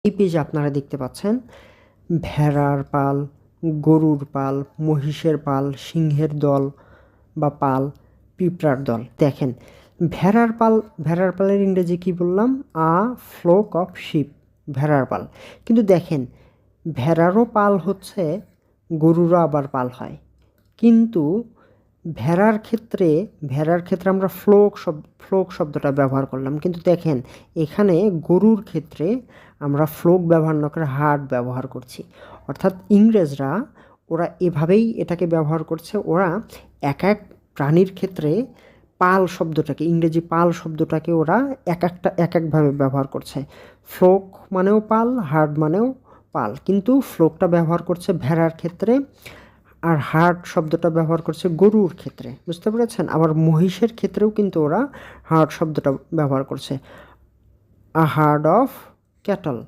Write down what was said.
এই পেজে আপনারা দেখতে পাচ্ছেন ভেড়ার পাল, গরুর পাল, মহিষের পাল, সিংহের দল বা পাল, পিঁপড়ার দল। দেখেন ভেড়ার পালের ইংরেজি কি বললাম? আ ফ্লোক অফ শিপ, ভেড়ার পাল। কিন্তু দেখেন ভেড়ারও পাল হচ্ছে, গরুরও আবার পাল হয়। কিন্তু ভেড়ার ক্ষেত্রে আমরা ফ্লোক শব্দটা ব্যবহার করলাম, কিন্তু দেখেন এখানে গরুর ক্ষেত্রে আমরা ফ্লোক ব্যবহার না করে হার্ড ব্যবহার করছি। অর্থাৎ ইংরেজরা ওরা এভাবেই এটাকে ব্যবহার করছে। ওরা এক এক প্রাণীর ক্ষেত্রে পাল শব্দটাকে, ইংরেজি পাল শব্দটাকে ওরা এক একভাবে ব্যবহার করছে। ফ্লোক মানেও পাল, হার্ড মানেও পাল, কিন্তু ফ্লোকটা ব্যবহার করছে ভেড়ার ক্ষেত্রে, আর হার্ড শব্দটা ব্যবহার করছে গরুর ক্ষেত্রে। বুঝতে পেরেছেন? আবার মহিষের ক্ষেত্রেও কিন্তু ওরা হার্ড শব্দটা ব্যবহার করছে, আ হার্ড অফ ক্যাটল।